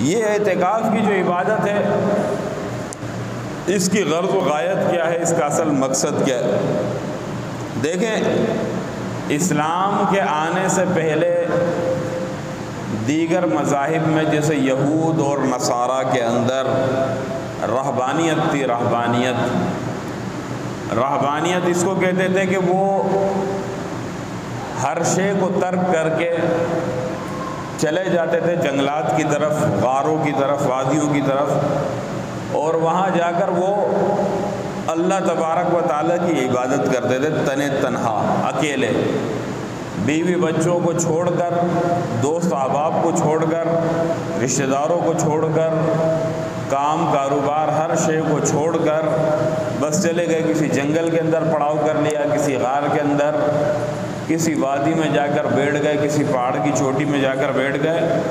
یہ اعتکاف کی جو عبادت ہے، اس کی غرض و غایت کیا ہے، اس کا اصل مقصد کیا ہے؟ دیکھیں، اسلام کے آنے سے پہلے دیگر مذاہب میں جیسے یہود اور نصارہ کے اندر رہبانیت تھی۔ رہبانیت اس کو کہتے تھے کہ وہ ہر شے کو ترک کر کے چلے جاتے تھے جنگلات کی طرف، غاروں کی طرف، وادیوں کی طرف، اور وہاں جا کر وہ اللہ تبارک و تعالیٰ کی عبادت کرتے تھے تنہا، اکیلے، بیوی بچوں کو چھوڑ کر، دوست احباب کو چھوڑ کر، رشتہ داروں کو چھوڑ کر، کام کاروبار ہر شے کو چھوڑ کر بس چلے گئے، کسی جنگل کے اندر پڑاؤ کر لیا، کسی غار کے اندر، کسی وادی میں جا کر بیٹھ گئے، کسی پہاڑ کی چوٹی میں جا کر بیٹھ گئے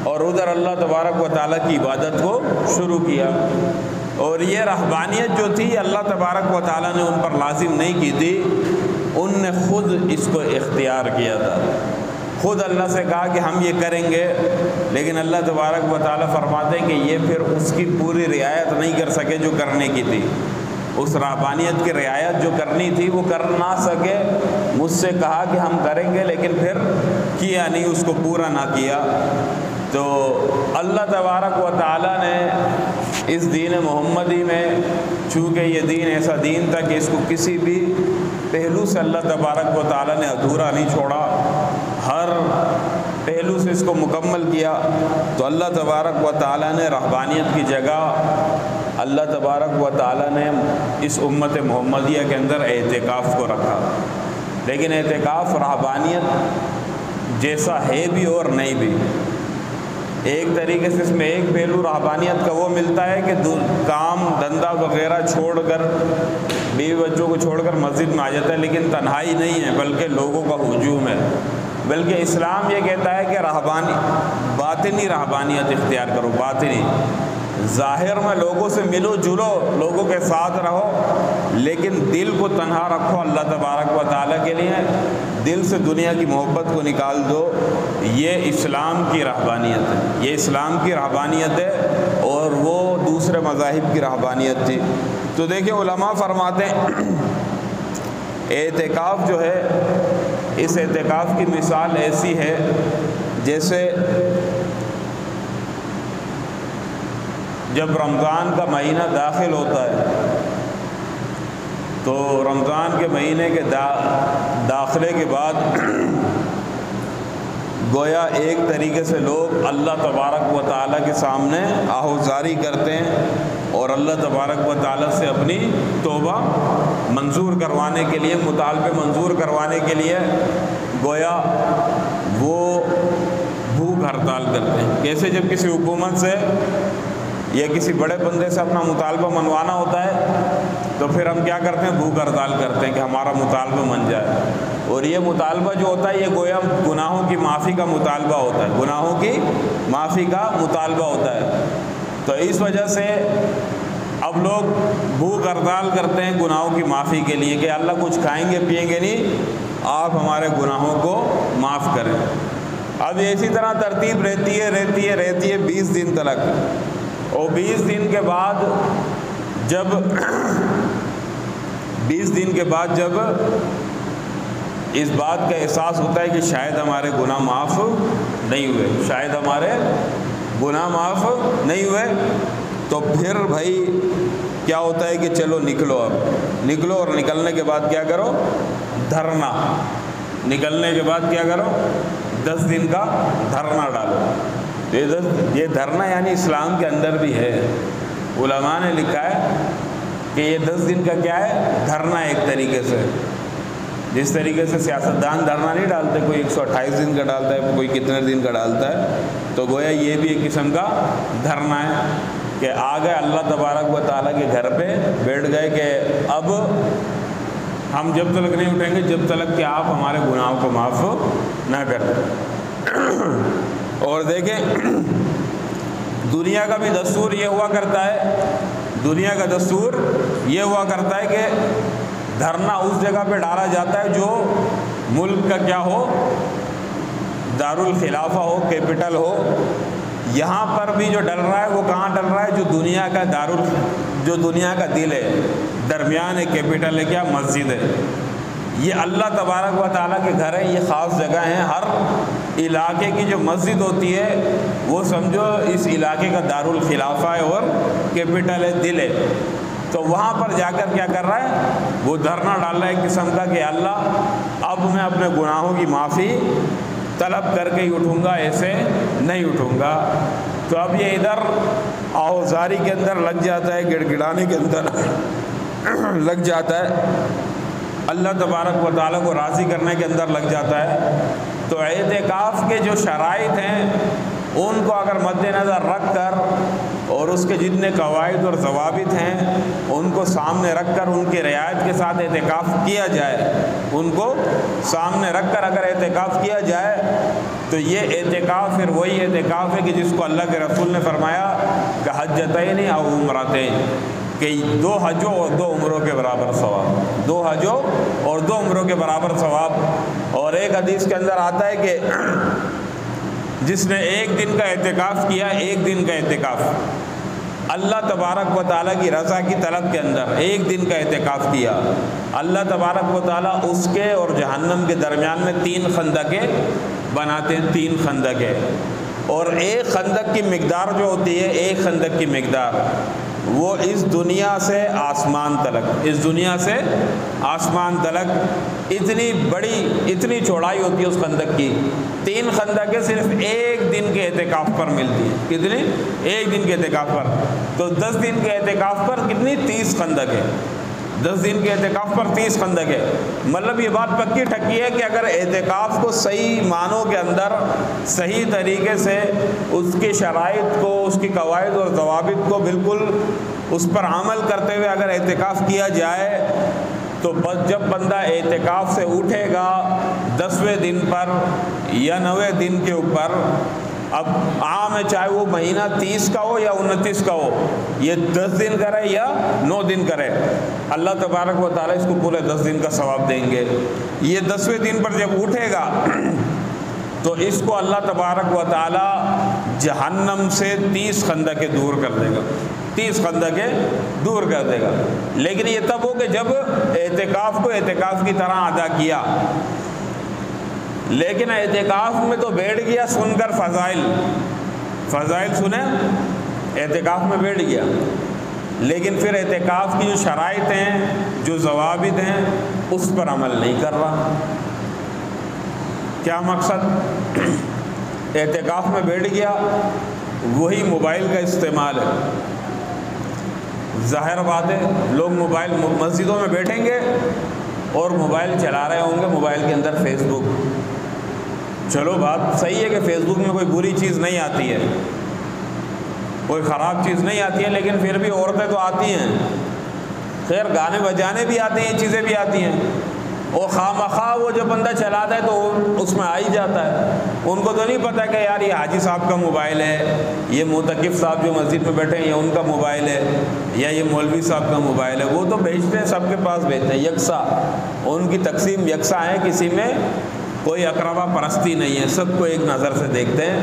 اور ادھر اللہ تبارک و تعالیٰ کی عبادت کو شروع کیا۔ اور یہ رہبانیت جو تھی اللہ تبارک و تعالیٰ نے ان پر لازم نہیں کی تھی، ان نے خود اس کو اختیار کیا تھا۔ خود اللہ سے کہا کہ ہم یہ کریں گے، لیکن اللہ تبارک و تعالیٰ فرماتے ہیں کہ یہ پھر اس کی پوری رعایت نہیں کر سکے جو کرنے کی تھی۔ اس رہبانیت کی رعایت جو کرنی تھی وہ کر نہ سکے، مجھ سے کہا کہ ہم کریں گے لیکن پھر کیا نہیں، اس کو پورا نہ کیا۔ تو اللہ تبارک و تعالیٰ نے اس دین محمدی میں، چونکہ یہ دین ایسا دین تھا کہ اس کو کسی بھی پہلو سے اللہ تبارک و تعالیٰ نے ادھورا نہیں چھوڑا، ہر پہلو سے اس کو مکمل کیا۔ تو اللہ تبارک و تعالیٰ نے رہبانیت کی جگہ اللہ تبارک و تعالیٰ نے اس امت محمدیہ کے اندر اعتکاف کو رکھا۔ لیکن اعتکاف رہبانیت جیسا ہے بھی اور نہیں بھی۔ ایک طریقے سے اس میں ایک پہلو رہبانیت کا وہ ملتا ہے کہ کام دھندا وغیرہ چھوڑ کر، بیوی بچوں کو چھوڑ کر مسجد میں آ جاتا ہے، لیکن تنہائی نہیں ہے بلکہ لوگوں کا ہجوم ہے۔ بلکہ اسلام یہ کہتا ہے کہ باطنی رہبانیت اختیار کرو، باطنی، ظاہر میں لوگوں سے ملو جلو، لوگوں کے ساتھ رہو، لیکن دل کو تنہا رکھو اللہ تبارک و تعالیٰ کے لیے، دل سے دنیا کی محبت کو نکال دو۔ یہ اسلام کی رہبانیت ہے، یہ اسلام کی رہبانیت ہے، اور وہ دوسرے مذاہب کی رہبانیت تھی۔ تو دیکھیں علماء فرماتے ہیں اعتکاف جو ہے، اس اعتکاف کی مثال ایسی ہے جیسے جب رمضان کا مہینہ داخل ہوتا ہے تو رمضان کے مہینے کے داخلے کے بعد گویا ایک طریقے سے لوگ اللہ تبارک و تعالیٰ کے سامنے آہوزاری کرتے ہیں اور اللہ تبارک و تعالیٰ سے اپنی توبہ منظور کروانے کے لیے، مطالبے منظور کروانے کے لیے گویا وہ بھوک ہڑتال کرتے ہیں۔ کیسے جب کسی حکومت سے یا کسی بڑے بندے سے اپنا مطالبہ منوانا ہوتا ہے تو پھر ہم کیا کرتے ہیں؟ بھوک ہڑتال کرتے ہیں کہ ہمارا مطالبہ من جائے۔ اور یہ مطالبہ جو ہوتا ہے یہ گویا گناہوں کی معافی کا مطالبہ ہوتا ہے، گناہوں کی معافی کا مطالبہ ہوتا ہے۔ تو اس وجہ سے اب لوگ بھوک ہڑتال کرتے ہیں گناہوں کی معافی کے لیے کہ اللہ کچھ کھائیں گے پیئیں گے نہیں، آپ ہمارے گناہوں کو معاف کریں۔ اب اسی طرح ترتیب رہتی ہے 20 دن تک، اور 20 دن کے بعد جب 20 دن کے بعد جب اس بات کا احساس ہوتا ہے کہ شاید ہمارے گناہ معاف نہیں ہوئے، شاید ہمارے گناہ معاف نہیں ہوئے، تو پھر بھائی کیا ہوتا ہے کہ چلو نکلو، اب نکلو، اور نکلنے کے بعد کیا کرو؟ دھرنا۔ نکلنے کے بعد کیا کرو؟ 10 دن کا دھرنا ڈالو۔ یہ دھرنا یعنی اسلام کے اندر بھی ہے، علماء نے لکھا ہے کہ یہ 10 دن کا کیا ہے؟ دھرنا۔ ایک طریقے سے جس طریقے سے سیاستدان دھرنا نہیں ڈالتے، کوئی 128 دن کا ڈالتا ہے، کوئی کتنے دن کا ڈالتا ہے، تو گویا یہ بھی ایک قسم کا دھرنا ہے کہ آ گئے اللہ تبارک و تعالیٰ کے گھر پہ بیٹھ گئے کہ اب ہم جب تک نہیں اٹھیں گے جب تک کہ آپ ہمارے گناہوں کو معاف نہ کریں۔ اور دیکھیں دنیا کا بھی دستور یہ ہوا کرتا ہے، دنیا کا دستور یہ ہوا کرتا ہے کہ دھرنا اس جگہ پہ ڈالا جاتا ہے جو ملک کا کیا ہو، دارالخلافہ ہو، کیپٹل ہو، یہاں پر بھی جو ڈل رہا ہے وہ کہاں ڈل رہا ہے؟ جو دنیا کا دل ہے، درمیان ہے، کیپٹل ہے کیا؟ مسجد ہے۔ یہ اللہ تبارک و تعالیٰ کے گھر ہیں، یہ خاص جگہ ہیں۔ ہر علاقے کی جو مسجد ہوتی ہے وہ سمجھو اس علاقے کا دارالخلافہ ہے اور کیپٹل ہے، دل ہے۔ تو وہاں پر جا کر کیا کر رہا ہے؟ وہ دھرنا ڈال رہا ہے ایک قسم کا کہ اللہ اب میں اپنے گناہوں کی معافی طلب کر کے ہی اٹھوں گا، ایسے نہیں اٹھوں گا۔ تو اب یہ ادھر آوزاری کے اندر لگ جاتا ہے، گڑ گڑانے کے اندر لگ جاتا ہے، اللہ تبارک و تعالیٰ کو راضی کرنے کے اندر لگ جاتا ہے۔ تو اعتکاف کے جو شرائط ہیں ان کو اگر مد نظر رکھ کر اور اس کے جتنے قواعد اور ضوابط ہیں ان کو سامنے رکھ کر ان کی رعایت کے ساتھ اعتکاف کیا جائے، ان کو سامنے رکھ کر اگر اعتکاف کیا جائے تو یہ اعتکاف پھر وہی اعتکاف ہے کہ جس کو اللہ کے رسول نے فرمایا کہ حجتین او عمرتین، کہ 2 حجوں اور 2 عمروں کے برابر ثواب، 2 حجوں اور 2 عمروں کے برابر ثواب۔ اور ایک حدیث کے اندر آتا ہے کہ جس نے 1 دن کا اعتکاف کیا، 1 دن کا اعتکاف اللہ تبارک و تعالیٰ کی رضا کی طلب کے اندر 1 دن کا اعتکاف کیا، اللہ تبارک و تعالیٰ اس کے اور جہنم کے درمیان میں 3 خندقیں بناتے ہیں، 3 خندقیں۔ اور ایک خندق کی مقدار جو ہوتی ہے، ایک خندق کی مقدار وہ اس دنیا سے آسمان تلک، اس دنیا سے آسمان تلک اتنی بڑی، اتنی چوڑائی ہوتی ہے اس خندق کی۔ 3 خندقیں صرف 1 دن کے اعتکاف پر ملتی ہیں۔ کتنی؟ 1 دن کے اعتکاف پر۔ تو 10 دن کے اعتکاف پر کتنی؟ 30 خندقیں۔ 10 دن کے اعتکاف پر 30 خندقیں۔ مطلب یہ بات پکی ٹھکی ہے کہ اگر اعتکاف کو صحیح معنوں کے اندر صحیح طریقے سے اس کی شرائط کو، اس کی قواعد اور ضوابط کو بالکل اس پر عمل کرتے ہوئے اگر اعتکاف کیا جائے تو جب بندہ اعتکاف سے اٹھے گا 10ویں دن پر یا 9ویں دن کے اوپر، اب عام ہے چاہے وہ مہینہ 30 کا ہو یا 29 کا ہو، یہ 10 دن کرے یا 9 دن کرے، اللہ تبارک و تعالیٰ اس کو پورے 10 دن کا ثواب دیں گے۔ یہ 10ویں دن پر جب اٹھے گا تو اس کو اللہ تبارک و تعالیٰ جہنم سے 30 خندقیں دور کر دے گا، 30 خندقیں دور کر دے گا۔ لیکن یہ تب ہو کہ جب اعتکاف کو اعتکاف کی طرح ادا کیا۔ لیکن اعتکاف میں تو بیٹھ گیا سن کر فضائل سنے، اعتکاف میں بیٹھ گیا، لیکن پھر اعتکاف کی جو شرائط ہیں، جو ضوابط ہیں، اس پر عمل نہیں کر رہا۔ کیا مقصد؟ اعتکاف میں بیٹھ گیا، وہی موبائل کا استعمال ہے۔ ظاہر بات ہے لوگ موبائل مسجدوں میں بیٹھیں گے اور موبائل چلا رہے ہوں گے، موبائل کے اندر فیس بک۔ چلو بات صحیح ہے کہ فیس بک میں کوئی بری چیز نہیں آتی ہے، کوئی خراب چیز نہیں آتی ہے، لیکن پھر بھی عورتیں تو آتی ہیں، خیر گانے بجانے بھی آتے ہیں، چیزیں بھی آتی ہیں، اور خواہ وہ جب بندہ چلاتا ہے تو اس میں آ ہی جاتا ہے۔ ان کو تو نہیں پتہ کہ یار یہ حاجی صاحب کا موبائل ہے، یہ معتکف صاحب جو مسجد میں بیٹھے ہیں یہ ان کا موبائل ہے، یا یہ مولوی صاحب کا موبائل ہے۔ وہ تو بھیجتے ہیں، سب کے پاس بھیجتے ہیں یکساں، ان کی تقسیم یکساں ہے، کسی میں کوئی اقربا پرستی نہیں ہے، سب کو ایک نظر سے دیکھتے ہیں۔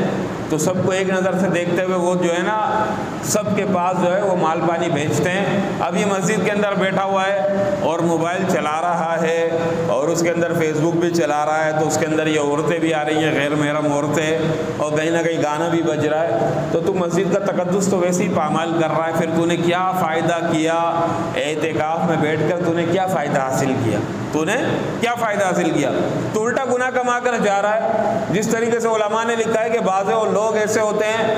تو سب کو ایک نظر سے دیکھتے ہوئے وہ جو ہے نا سب کے پاس جو ہے وہ مال پانی بھیجتے ہیں۔ اب یہ مسجد کے اندر بیٹھا ہوا ہے اور موبائل چلا رہا ہے اور اس کے اندر فیس بک بھی چلا رہا ہے، تو اس کے اندر یہ عورتیں بھی آ رہی ہیں، غیر محرم عورتیں، اور کہیں نہ کہیں گانا بھی بج رہا ہے، تو تو مسجد کا تقدس تو ویسے ہی پامال کر رہا ہے۔ پھر تو نے کیا فائدہ کیا اعتکاف میں بیٹھ کر؟ تو نے کیا فائدہ حاصل کیا؟ تو نے کیا فائدہ حاصل کیا؟ تو الٹا گناہ کما کر جا رہا ہے۔ جس طریقے سے علماء نے لکھا ہے کہ بعض لوگ ایسے ہوتے ہیں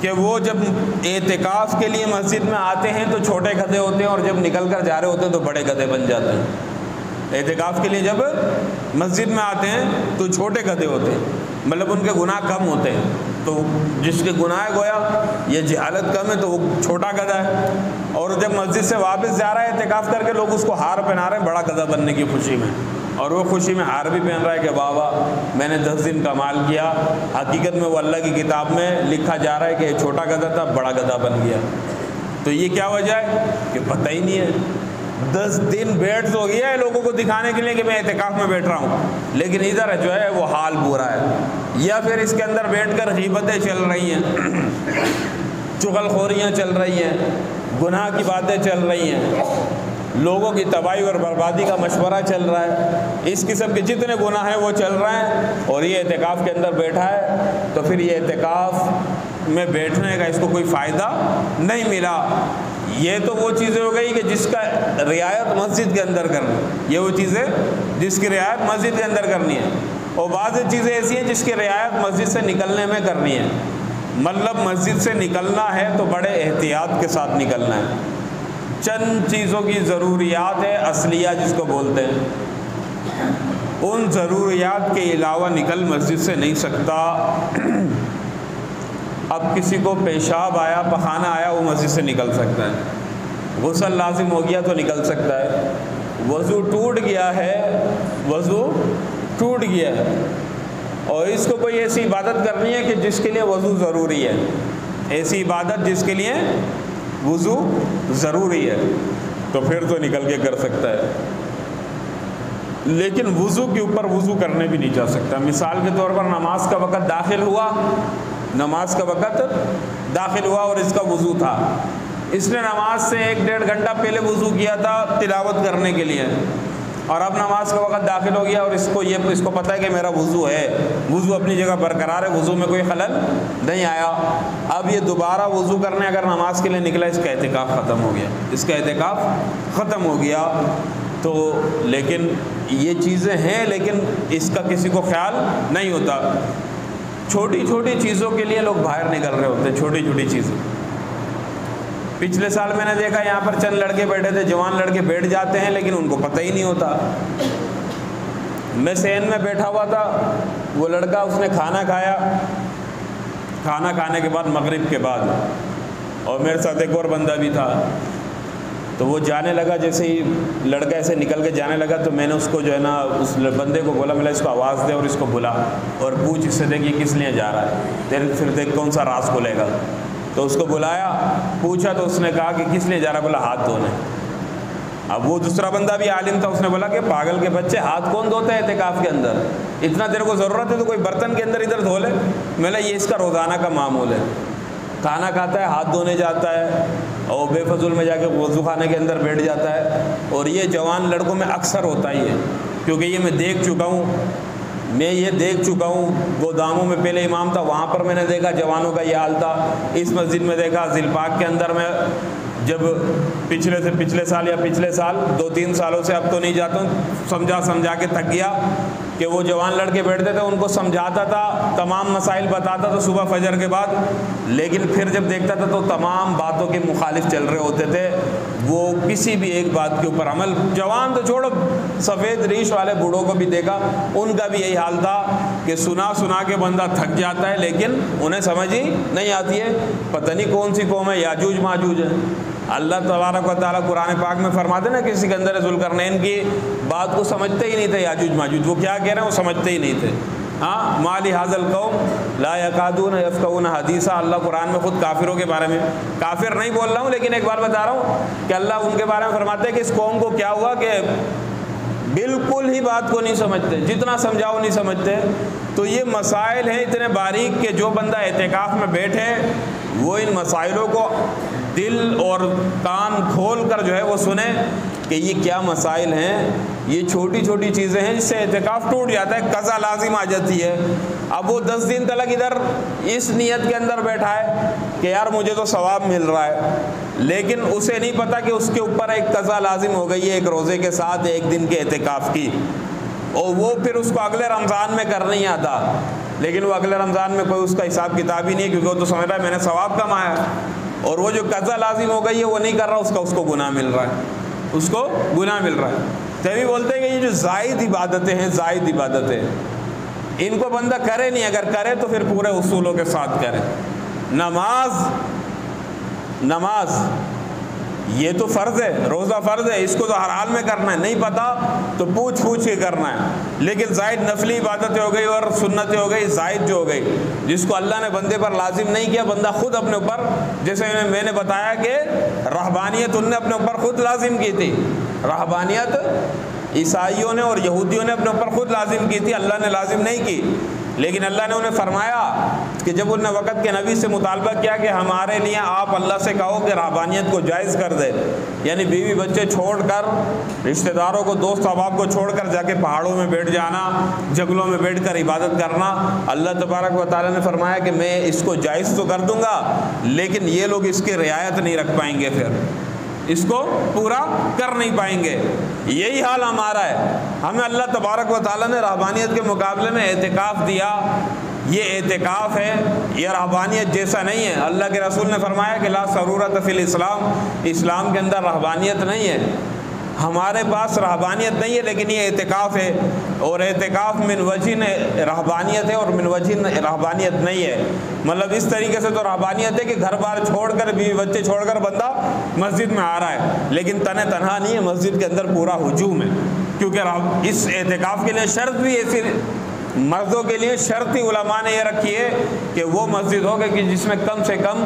کہ وہ جب اعتکاف کے لیے مسجد میں آتے ہیں تو چھوٹے گدھے ہوتے ہیں، اور جب نکل کر جا رہے ہوتے ہیں تو بڑے گدھے بن جاتے ہیں۔ اعتکاف کے لیے جب مسجد میں آتے ہیں تو چھوٹے گدھے ہوتے ہیں، مطلب ان کے گناہ کم ہوتے ہیں۔ تو جس کے گناہ گویا یہ جہالت کم ہے تو وہ چھوٹا گدھا ہے، اور جب مسجد سے واپس جا رہا ہے اعتکاف کر کے، لوگ اس کو ہار پہنا رہے ہیں بڑا گدھا بننے کی خوشی میں، اور وہ خوشی میں ہار بھی پہن رہا ہے کہ بابا میں نے 10 دن کمال کیا۔ حقیقت میں وہ اللہ کی کتاب میں لکھا جا رہا ہے کہ یہ چھوٹا گدھا تھا، بڑا گدھا بن گیا۔ تو یہ کیا وجہ ہے کہ پتہ ہی نہیں ہے، 10 دن بیٹھ تو گیا ہے لوگوں کو دکھانے کے لیے کہ میں اعتکاف میں بیٹھ رہا ہوں، لیکن ادھر جو ہے وہ حال برا ہے. یا پھر اس کے اندر بیٹھ کر غیبتیں چل رہی ہیں، چغل خوریاں چل رہی ہیں، گناہ کی باتیں چل رہی ہیں، لوگوں کی تباہی اور بربادی کا مشورہ چل رہا ہے، اس قسم کے جتنے گناہ ہیں وہ چل رہے ہیں، اور یہ اعتکاف کے اندر بیٹھا ہے. تو پھر یہ اعتکاف میں بیٹھنے کا اس کو کوئی فائدہ نہیں ملا. یہ تو وہ چیزیں ہو گئی کہ جس کا رعایت مسجد کے اندر کرنی، یہ وہ چیزیں جس کی رعایت مسجد کے اندر کرنی ہے. اور بعض چیزیں ایسی ہیں جس کی رعایت مسجد سے نکلنے میں کرنی ہے. مطلب مسجد سے نکلنا ہے تو بڑے احتیاط کے ساتھ نکلنا ہے. چند چیزوں کی ضروریات ہے اصلیہ جس کو بولتے ہیں، ان ضروریات کے علاوہ نکل مسجد سے نہیں سکتا. اب کسی کو پیشاب آیا، پخانہ آیا، وہ مسجد سے نکل سکتا ہے. غسل لازم ہو گیا تو نکل سکتا ہے. وضو ٹوٹ گیا ہے، وضو ٹوٹ گیا ہے، اور اس کو کوئی ایسی عبادت کرنی ہے کہ جس کے لیے وضو ضروری ہے، ایسی عبادت جس کے لیے وضو ضروری ہے، تو پھر تو نکل کے کر سکتا ہے. لیکن وضو کے اوپر وضو کرنے بھی نہیں جا سکتا. مثال کے طور پر نماز کا وقت داخل ہوا، نماز کا وقت داخل ہوا اور اس کا وضو تھا. اس نے نماز سے 1-1.5 گھنٹہ پہلے وضو کیا تھا تلاوت کرنے کے لیے، اور اب نماز کا وقت داخل ہو گیا اور اس کو پتہ ہے کہ میرا وضو ہے، وضو اپنی جگہ برقرار ہے، وضو میں کوئی خلل نہیں آیا. اب یہ دوبارہ وضو کرنے اگر نماز کے لیے نکلا، اس کا اعتکاف ختم ہو گیا، اس کا اعتکاف ختم ہو گیا. تو لیکن یہ چیزیں ہیں، لیکن اس کا کسی کو خیال نہیں ہوتا. چھوٹی چھوٹی چیزوں کے لیے لوگ باہر نکل رہے ہوتے ہیں، چھوٹی چھوٹی چیزیں. پچھلے سال میں نے دیکھا یہاں پر چند لڑکے بیٹھے تھے، جوان لڑکے بیٹھ جاتے ہیں لیکن ان کو پتہ ہی نہیں ہوتا. میں سین میں بیٹھا ہوا تھا، وہ لڑکا اس نے کھانا کھایا، کھانا کھانے کے بعد مغرب کے بعد، اور میرے ساتھ ایک اور بندہ بھی تھا. تو وہ جانے لگا، جیسے ہی لڑکا ایسے نکل کے جانے لگا تو میں نے اس کو جو ہے نا اس بندے کو بولا، اس کو آواز دے اور اس کو بلا اور پوچھ اس سے دیکھ یہ کس لیے جا رہا ہے، پھر دیکھ کون سا راز کھلے گا. تو اس کو بلایا، پوچھا تو اس نے کہا کہ کس لیے جا رہا ہے، بولا ہاتھ دھونے. اب وہ دوسرا بندہ بھی عالم تھا، اس نے بولا کہ پاگل کے بچے، ہاتھ کون دھوتا ہے اعتکاف کے اندر؟ اتنا تیرے کو ضرورت ہے تو کوئی برتن کے اندر ادھر دھو لے. میں نے یہ اس کا روزانہ کا معمول ہے، کھانا کھاتا ہے ہاتھ دھونے جاتا ہے اور بے فضول میں جا کے وضو خانے کے اندر بیٹھ جاتا ہے. اور یہ جوان لڑکوں میں اکثر ہوتا ہی ہے، کیونکہ یہ میں دیکھ چکا ہوں. گوداموں میں پہلے امام تھا، وہاں پر میں نے دیکھا جوانوں کا یہ حال تھا. اس مسجد میں دیکھا، ذیل پاک کے اندر میں جب پچھلے سال 2-3 سالوں سے، اب تو نہیں جاتا ہوں، سمجھا کے تھک گیا کہ وہ جوان لڑکے بیٹھتے تھے، ان کو سمجھاتا تھا، تمام مسائل بتاتا تھا صبح فجر کے بعد، لیکن پھر جب دیکھتا تھا تو تمام باتوں کے مخالف چل رہے ہوتے تھے. وہ کسی بھی ایک بات کے اوپر عمل، جوان تو چھوڑو، سفید ریش والے بوڑھوں کو بھی دیکھا، ان کا بھی یہی حال تھا کہ سنا کے بندہ تھک جاتا ہے لیکن انہیں سمجھ ہی نہیں آتی ہے. پتہ نہیں کون سی قوم ہے، یاجوج ماجوج ہے. اللہ تبارک و تعالیٰ قرآن پاک میں فرماتے نا کہ سکندر ذوالقرنین کی بات کو سمجھتے ہی نہیں تھے یاجوج ماجوج، وہ کیا کہہ رہے ہیں وہ سمجھتے ہی نہیں تھے. ہاں، ما لہذا القوم لا یکادون یفقهون حدیثا. اللہ قرآن میں خود کافروں کے بارے میں، کافر نہیں بول رہا ہوں لیکن ایک بار بتا رہا ہوں کہ اللہ ان کے بارے میں فرماتے ہیں کہ اس قوم کو کیا ہوا کہ بالکل ہی بات کو نہیں سمجھتے، جتنا سمجھاؤ نہیں سمجھتے. تو یہ مسائل ہیں اتنے باریک کہ جو بندہ اعتکاف میں بیٹھے وہ ان مسائلوں کو دل اور کان کھول کر جو ہے وہ سنے کہ یہ کیا مسائل ہیں. یہ چھوٹی چھوٹی چیزیں ہیں جس سے اعتکاف ٹوٹ جاتا ہے، قضا لازم آ جاتی ہے. اب وہ 10 دن تلک ادھر اس نیت کے اندر بیٹھا ہے کہ یار مجھے تو ثواب مل رہا ہے، لیکن اسے نہیں پتا کہ اس کے اوپر ایک قضا لازم ہو گئی ہے ایک روزے کے ساتھ 1 دن کے اعتکاف کی، اور وہ پھر اس کو اگلے رمضان میں کر نہیں آتا. لیکن وہ اگلے رمضان میں کوئی اس کا حساب کتاب ہی نہیں ہے، کیونکہ وہ تو سمجھ رہا ہے میں نے ثواب کمایا، اور وہ جو قضا لازم ہو گئی ہے وہ نہیں کر رہا، اس کو گناہ مل رہا ہے، اس کو گناہ مل رہا ہے. تبھی بولتے ہیں کہ یہ جو زائد عبادتیں ہیں، زائد عبادتیں، ان کو بندہ کرے نہیں، اگر کرے تو پھر پورے اصولوں کے ساتھ کرے. نماز یہ تو فرض ہے، روزہ فرض ہے، اس کو تو ہر حال میں کرنا ہے، نہیں پتہ تو پوچھ پوچھ کے کرنا ہے۔ لیکن زائد نفلی عبادتیں ہو گئی اور سنتیں ہو گئی، زائد جو ہو گئی جس کو اللہ نے بندے پر لازم نہیں کیا، بندہ خود اپنے اوپر، جیسے میں نے بتایا کہ رہبانیت ان نے اپنے اوپر خود لازم کی تھی، رہبانیت عیسائیوں نے اور یہودیوں نے اپنے اوپر خود لازم کی تھی، اللہ نے لازم نہیں کی۔ لیکن اللہ نے انہیں فرمایا کہ جب انہوں نے وقت کے نبی سے مطالبہ کیا کہ ہمارے لیے آپ اللہ سے کہو کہ رہبانیت کو جائز کر دے، یعنی بیوی بچے چھوڑ کر، رشتہ داروں کو، دوست احباب کو چھوڑ کر جا کے پہاڑوں میں بیٹھ جانا، جنگلوں میں بیٹھ کر عبادت کرنا، اللہ تبارک و تعالیٰ نے فرمایا کہ میں اس کو جائز تو کر دوں گا لیکن یہ لوگ اس کی رعایت نہیں رکھ پائیں گے، پھر اس کو پورا کر نہیں پائیں گے۔ یہی حال ہمارا ہے، ہمیں اللہ تبارک و تعالیٰ نے رہبانیت کے مقابلے میں اعتکاف دیا، یہ اعتکاف ہے، یہ رہبانیت جیسا نہیں ہے۔ اللہ کے رسول نے فرمایا کہ لا ضرورت فی الاسلام، اسلام کے اندر رہبانیت نہیں ہے، ہمارے پاس رہبانیت نہیں ہے لیکن یہ اعتکاف ہے، اور اعتکاف من وجہ رہبانیت ہے اور من وجہ رہبانیت نہیں ہے۔ مطلب اس طریقے سے تو رہبانیت ہے کہ گھر بار چھوڑ کر، بیوی بچے چھوڑ کر بندہ مسجد میں آ رہا ہے، لیکن تنہا نہیں ہے، مسجد کے اندر پورا ہجوم ہے، کیونکہ اس اعتکاف کے لیے شرط بھی ایسی، مردوں کے لیے شرط ہی علماء نے یہ رکھی ہے کہ وہ مسجد ہوگا کہ جس میں کم سے کم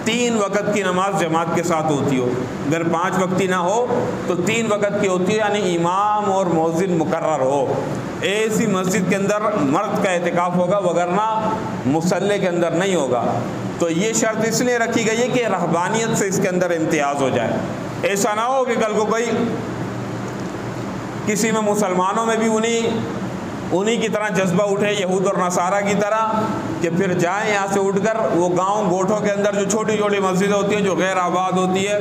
3 وقت کی نماز جماعت کے ساتھ ہوتی ہو، اگر 5 وقتی نہ ہو تو 3 وقت کی ہوتی ہے، یعنی امام اور مؤذن مقرر ہو، ایسی مسجد کے اندر مرد کا اعتکاف ہوگا، وگرنہ مصلی کے اندر نہیں ہوگا۔ تو یہ شرط اس لیے رکھی گئی ہے کہ رہبانیت سے اس کے اندر امتیاز ہو جائے، ایسا نہ ہو کہ کل کو کوئی کسی میں مسلمانوں میں بھی انہی کی طرح جذبہ اٹھے، یہود اور نصارہ کی طرح، کہ پھر جائیں یہاں سے اٹھ کر وہ گاؤں گوٹھوں کے اندر جو چھوٹی چھوٹی مسجدیں ہوتی ہیں جو غیر آباد ہوتی ہے،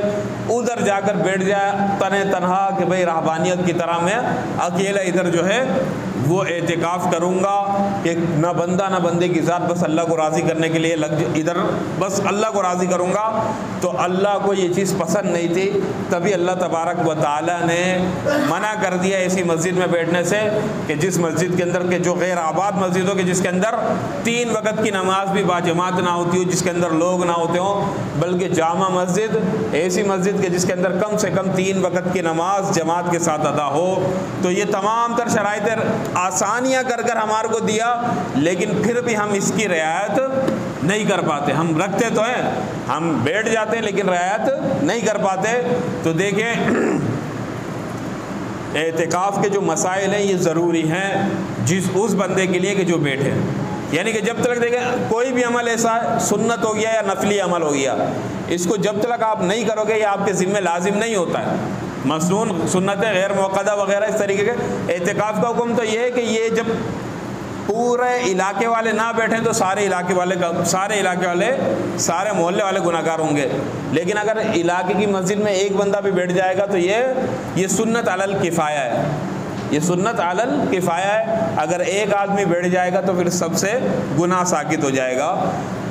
ادھر جا کر بیٹھ جائے تنہا کہ بھئی رہبانیت کی طرح میں اکیلا ادھر جو ہے وہ اعتکاف کروں گا، کہ نہ بندہ نہ بندے کی ذات، بس اللہ کو راضی کرنے کے لیے ادھر بس اللہ کو راضی کروں گا۔ تو اللہ کو یہ چیز پسند نہیں تھی، تبھی اللہ تبارک و تعالیٰ نے منع کر دیا ایسی مسجد میں بیٹھنے سے، کہ جس مسجد کے اندر کہ جو غیر آباد مسجد ہو، کہ جس کے اندر 3 وقت کی نماز بھی باجماعت نہ ہوتی ہو، جس کے اندر لوگ نہ ہوتے ہوں، بلکہ جامع مسجد، ایسی مسجد کہ جس کے اندر کم سے کم 3 وقت کی نماز جماعت کے ساتھ ادا ہو۔ تو یہ تمام تر شرائط آسانیاں کر ہمارے کو دیا، لیکن پھر بھی ہم اس کی رعایت نہیں کر پاتے، ہم رکھتے تو ہیں، ہم بیٹھ جاتے ہیں لیکن رعایت نہیں کر پاتے۔ تو دیکھیں اعتکاف کے جو مسائل ہیں یہ ضروری ہیں اس بندے کے لیے کہ جو بیٹھے، یعنی کہ جب تک دیکھیں کوئی بھی عمل ایسا ہے، سنت ہو گیا یا نفلی عمل ہو گیا، اس کو جب تک آپ نہیں کرو گے یہ آپ کے ذمہ لازم نہیں ہوتا ہے، مسنون، سنتیں غیر موقدہ وغیرہ اس طریقے کے۔ اعتکاف کا حکم تو یہ ہے کہ یہ جب پورے علاقے والے نہ بیٹھیں تو سارے علاقے والے سارے محلے والے گناہ گار ہوں گے، لیکن اگر علاقے کی مسجد میں ایک بندہ بھی بیٹھ جائے گا تو یہ سنت علی الکفایہ ہے، یہ سنت علی الکفایہ ہے، اگر ایک آدمی بیٹھ جائے گا تو پھر سب سے گناہ ساقط ہو جائے گا۔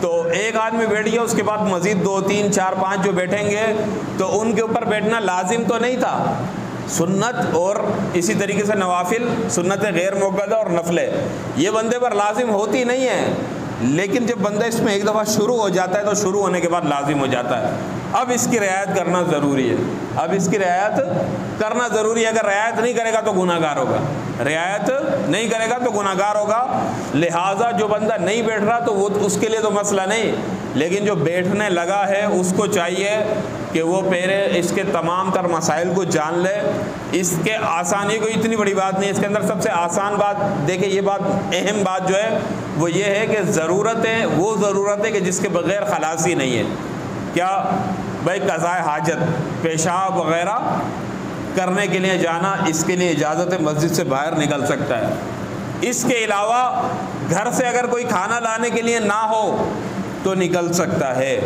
تو ایک آدمی بیٹھ گیا، اس کے بعد مزید 2 3 4 5 جو بیٹھیں گے تو ان کے اوپر بیٹھنا لازم تو نہیں تھا، سنت اور اسی طریقے سے نوافل، سنت غیر موقدہ اور نفلیں یہ بندے پر لازم ہوتی نہیں ہے، لیکن جب بندہ اس میں ایک دفعہ شروع ہو جاتا ہے تو شروع ہونے کے بعد لازم ہو جاتا ہے۔ اب اس کی رعایت کرنا ضروری ہے، اب اس کی رعایت کرنا ضروری ہے، اگر رعایت نہیں کرے گا تو گناہ گار ہوگا، رعایت نہیں کرے گا تو گناہ گار ہوگا۔ لہٰذا جو بندہ نہیں بیٹھ رہا تو وہ اس کے لیے تو مسئلہ نہیں، لیکن جو بیٹھنے لگا ہے اس کو چاہیے کہ وہ پہلے اس کے تمام تر مسائل کو جان لے۔ اس کے آسانی کوئی اتنی بڑی بات نہیں، اس کے اندر سب سے آسان بات دیکھیں، یہ بات اہم بات جو ہے وہ یہ ہے کہ ضرورت ہے، وہ ضرورت ہے کہ جس کے بغیر خلاصی نہیں ہے۔ کیا بھائی قضاء حاجت، پیشاب وغیرہ کرنے کے لیے جانا، اس کے لیے اجازت ہے، مسجد سے باہر نکل سکتا ہے۔ اس کے علاوہ گھر سے اگر کوئی کھانا لانے کے لیے نہ ہو تو نکل سکتا ہے،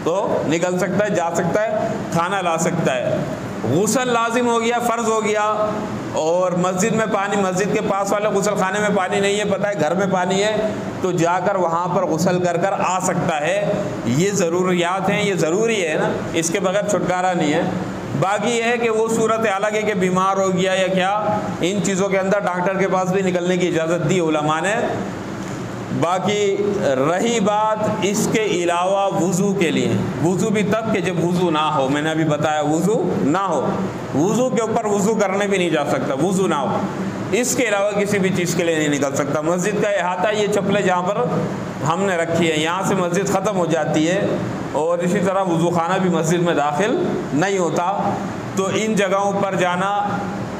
جا سکتا ہے، کھانا لا سکتا ہے۔ غسل لازم ہو گیا، فرض ہو گیا، اور مسجد میں پانی، مسجد کے پاس والے غسل خانے میں پانی نہیں ہے، پتہ ہے گھر میں پانی ہے تو جا کر وہاں پر غسل کر آ سکتا ہے۔ یہ ضروریات ہیں، یہ ضروری ہے نا، اس کے بغیر چھٹکارا نہیں ہے۔ باقی یہ ہے کہ وہ صورت الگ ہے کہ بیمار ہو گیا یا کیا، ان چیزوں کے اندر ڈاکٹر کے پاس بھی نکلنے کی اجازت دی علماء نے، باقی رہی بات اس کے علاوہ وضو کے لیے، وضو بھی تب کہ جب وضو نہ ہو، میں نے ابھی بتایا وضو نہ ہو، وضو کے اوپر وضو کرنے بھی نہیں جا سکتا، وضو نہ ہو، اس کے علاوہ کسی بھی چیز کے لیے نہیں نکل سکتا۔ مسجد کا احاطہ، یہ چپلیں جہاں پر ہم نے رکھی ہے یہاں سے مسجد ختم ہو جاتی ہے، اور اسی طرح وضو خانہ بھی مسجد میں داخل نہیں ہوتا، تو ان جگہوں پر جانا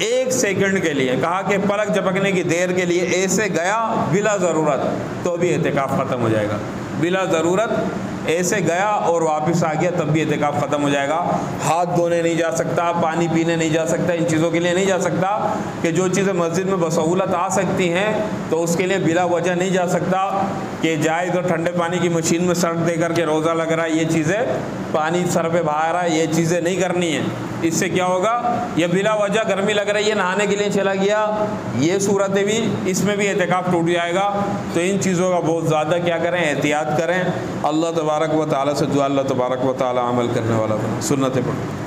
1 سیکنڈ کے لیے، کہا کہ پلک جھپکنے کی دیر کے لیے ایسے گیا بلا ضرورت تو بھی اعتکاف ختم ہو جائے گا، بلا ضرورت ایسے گیا اور واپس آ گیا تب بھی اعتکاف ختم ہو جائے گا۔ ہاتھ دھونے نہیں جا سکتا، پانی پینے نہیں جا سکتا، ان چیزوں کے لیے نہیں جا سکتا، کہ جو چیزیں مسجد میں بسہولت آ سکتی ہیں تو اس کے لیے بلا وجہ نہیں جا سکتا کہ جائے تو ٹھنڈے پانی کی مشین میں سر دے کر کے روزہ لگ رہا ہے، یہ چیزیں پانی سر پہ بہا رہا ہے، یہ چیزیں نہیں کرنی ہیں۔ اس سے کیا ہوگا، یہ بلا وجہ گرمی لگ رہی ہے نہانے کے لیے چلا گیا، یہ صورتیں بھی، اس میں بھی اعتکاف ٹوٹ جائے گا۔ تو ان چیزوں کا بہت زیادہ کیا کریں، احتیاط کریں۔ اللہ تبارک و تعالیٰ سے دعا، اللہ تبارک و تعالیٰ عمل کرنے والا بنا۔ سنتیں پڑھیں۔